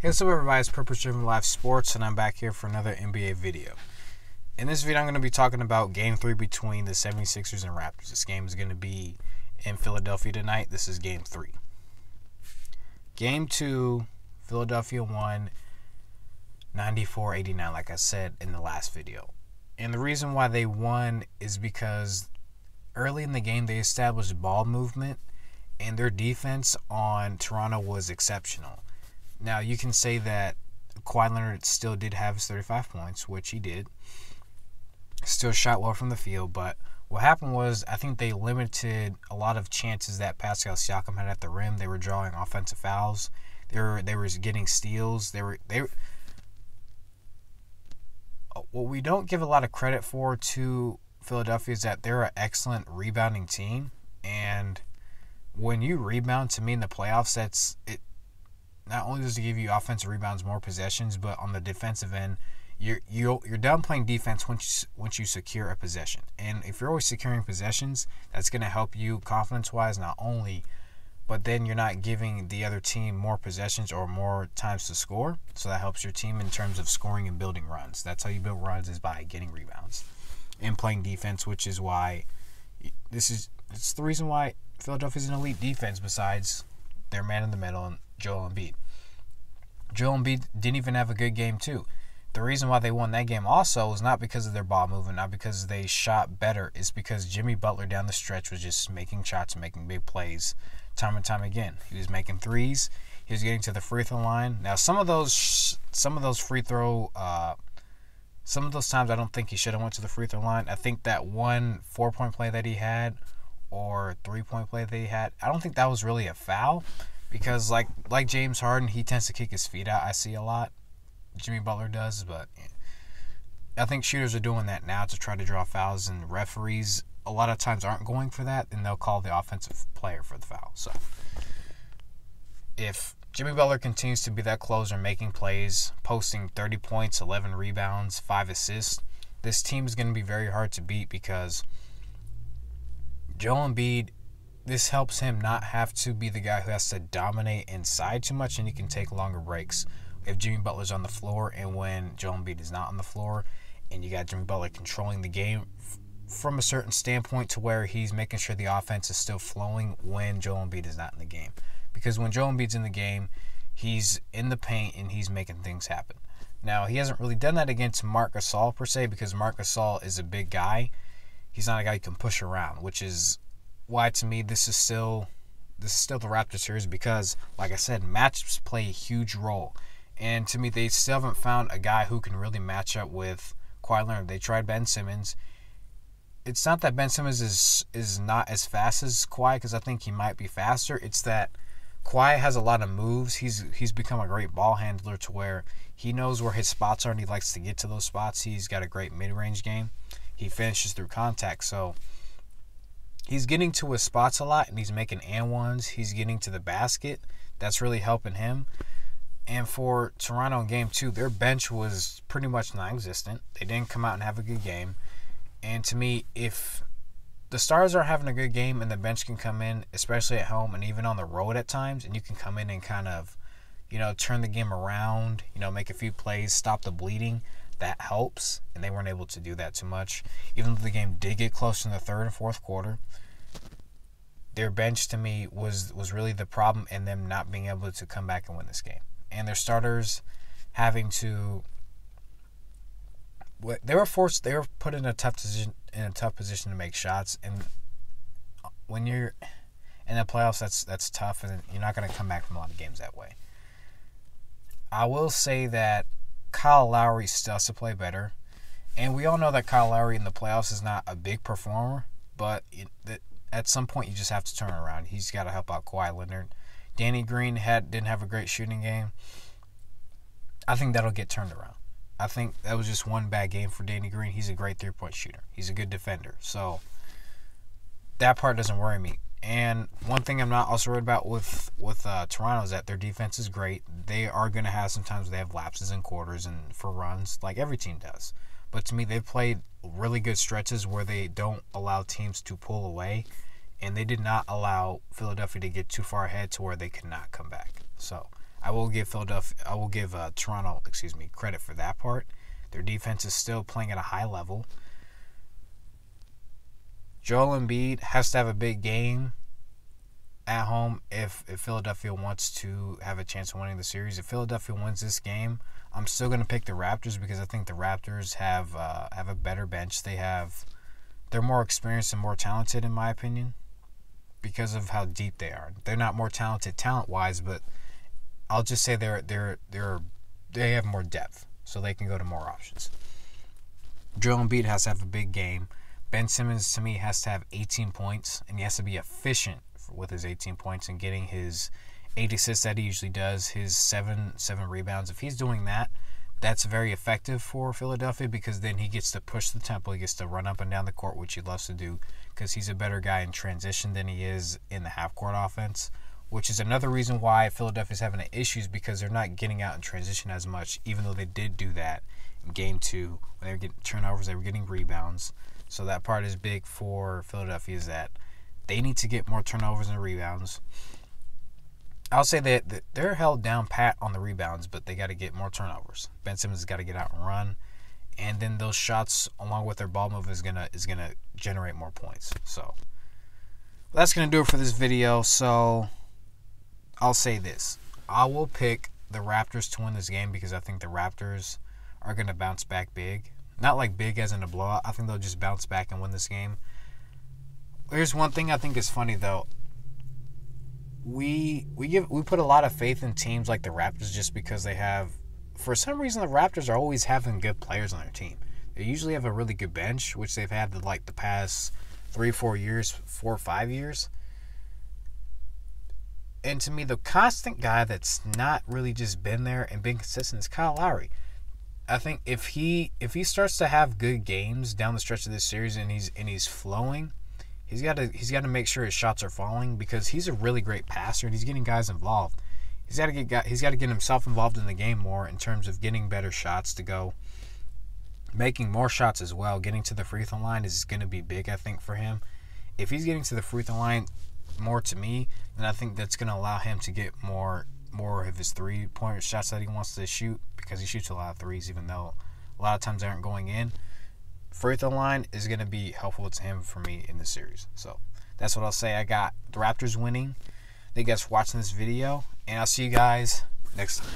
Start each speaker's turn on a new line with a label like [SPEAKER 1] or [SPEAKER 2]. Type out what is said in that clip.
[SPEAKER 1] Hey, what's up everybody, it's Purpose Driven Live Sports, and I'm back here for another NBA video. In this video, I'm going to be talking about Game 3 between the 76ers and Raptors. This game is going to be in Philadelphia tonight. This is Game 3. Game 2, Philadelphia won 94-89, like I said in the last video. And the reason why they won is because early in the game, they established ball movement, and their defense on Toronto was exceptional. Now, you can say that Kawhi Leonard still did have his 35 points, which he did. Still shot well from the field, but what happened was I think they limited a lot of chances that Pascal Siakam had at the rim. They were drawing offensive fouls. They were getting steals. What we don't give a lot of credit for to Philadelphia is that they're an excellent rebounding team, and when you rebound, to me in the playoffs, it. Not only does it give you offensive rebounds, more possessions, but on the defensive end, you're done playing defense once you secure a possession. And if you're always securing possessions, that's going to help you confidence-wise not only, but then you're not giving the other team more possessions or more times to score. So that helps your team in terms of scoring and building runs. That's how you build runs, is by getting rebounds and playing defense, which is why it's the reason why Philadelphia's an elite defense besides their man in the middle and Joel Embiid. Joel Embiid didn't even have a good game too. The reason why they won that game also was not because of their ball movement, not because they shot better. It's because Jimmy Butler down the stretch was just making shots and making big plays time and time again. He was making threes. He was getting to the free throw line. Now, some of those free throw, some of those times I don't think he should have went to the free throw line. I think that one 4-point play that he had or 3-point play that he had, I don't think that was really a foul. Because like James Harden, he tends to kick his feet out. I see a lot. Jimmy Butler does, but I think shooters are doing that now to try to draw fouls, and referees a lot of times aren't going for that, and they'll call the offensive player for the foul. So if Jimmy Butler continues to be that closer, making plays, posting 30 points, 11 rebounds, 5 assists, this team is going to be very hard to beat because Joel Embiid, this helps him not have to be the guy who has to dominate inside too much, and he can take longer breaks if Jimmy Butler's on the floor and when Joel Embiid is not on the floor, and you got Jimmy Butler controlling the game from a certain standpoint to where he's making sure the offense is still flowing when Joel Embiid is not in the game. Because when Joel Embiid's in the game, he's in the paint and he's making things happen. Now, he hasn't really done that against Marc Gasol per se, because Marc Gasol is a big guy. He's not a guy you can push around, which is why to me this is still the Raptors series, because like I said, matchups play a huge role, and to me they still haven't found a guy who can really match up with Kawhi Leonard. They tried Ben Simmons. It's not that Ben Simmons is not as fast as Kawhi, because I think he might be faster. It's that Kawhi has a lot of moves. He's become a great ball handler to where he knows where his spots are and he likes to get to those spots. He's got a great mid-range game. He finishes through contact, so he's getting to his spots a lot, and he's making and ones. He's getting to the basket. That's really helping him. And for Toronto in Game 2, their bench was pretty much non-existent. They didn't come out and have a good game. And to me, if the stars are having a good game and the bench can come in, especially at home and even on the road at times, and you can come in and kind of, turn the game around, make a few plays, stop the bleeding, that helps, and they weren't able to do that too much. Even though the game did get close in the third and fourth quarter, their bench to me was really the problem in them not being able to come back and win this game. And their starters having to, they were put in a tough position to make shots, and when you're in the playoffs, that's tough, and you're not going to come back from a lot of games that way. I will say that Kyle Lowry still has to play better. And we all know that Kyle Lowry in the playoffs is not a big performer, but at some point you just have to turn it around. He's got to help out Kawhi Leonard. Danny Green didn't have a great shooting game. I think that'll get turned around. I think that was just one bad game for Danny Green. He's a great 3-point shooter. He's a good defender. So that part doesn't worry me. And one thing I'm not also worried about with Toronto is that their defense is great. They are going to have sometimes they have lapses in quarters and for runs, like every team does. But to me, they've played really good stretches where they don't allow teams to pull away, and they did not allow Philadelphia to get too far ahead to where they could not come back. So I will give Toronto, credit for that part. Their defense is still playing at a high level. Joel Embiid has to have a big game at home if Philadelphia wants to have a chance of winning the series. If Philadelphia wins this game, I'm still going to pick the Raptors because I think the Raptors have a better bench. They're more experienced and more talented, in my opinion, because of how deep they are. They're not more talented talent-wise, but I'll just say they have more depth, so they can go to more options. Joel Embiid has to have a big game. Ben Simmons, to me, has to have 18 points, and he has to be efficient with his 18 points and getting his 8 assists that he usually does, his seven rebounds. If he's doing that, that's very effective for Philadelphia because then he gets to push the tempo. He gets to run up and down the court, which he loves to do because he's a better guy in transition than he is in the half-court offense, which is another reason why Philadelphia's having issues because they're not getting out in transition as much, even though they did do that in Game 2. When they were getting turnovers, they were getting rebounds. So that part is big for Philadelphia is that they need to get more turnovers and rebounds. I'll say that they're held down pat on the rebounds, but they got to get more turnovers. Ben Simmons has got to get out and run, and then those shots, along with their ball move, is gonna generate more points. So that's gonna do it for this video. So I'll say this: I will pick the Raptors to win this game because I think the Raptors are gonna bounce back big. Not like big as in a blowout. I think they'll just bounce back and win this game. Here's one thing I think is funny though. We put a lot of faith in teams like the Raptors just because they have, for some reason, the Raptors are always having good players on their team. They usually have a really good bench, which they've had the past 4 or 5 years. And to me, the constant guy that's not really just been there and been consistent is Kyle Lowry. I think if he starts to have good games down the stretch of this series and he's flowing, he's got to make sure his shots are falling because he's a really great passer and he's getting guys involved. He's got to get himself involved in the game more in terms of getting better shots to go, making more shots as well. Getting to the free throw line is going to be big, I think, for him. If he's getting to the free throw line more, to me, then I think that's going to allow him to get more of his three-point shots that he wants to shoot because he shoots a lot of threes, even though a lot of times they aren't going in. Free throw line is going to be helpful to him for me in this series. So that's what I'll say. I got the Raptors winning. Thank you guys for watching this video, and I'll see you guys next time.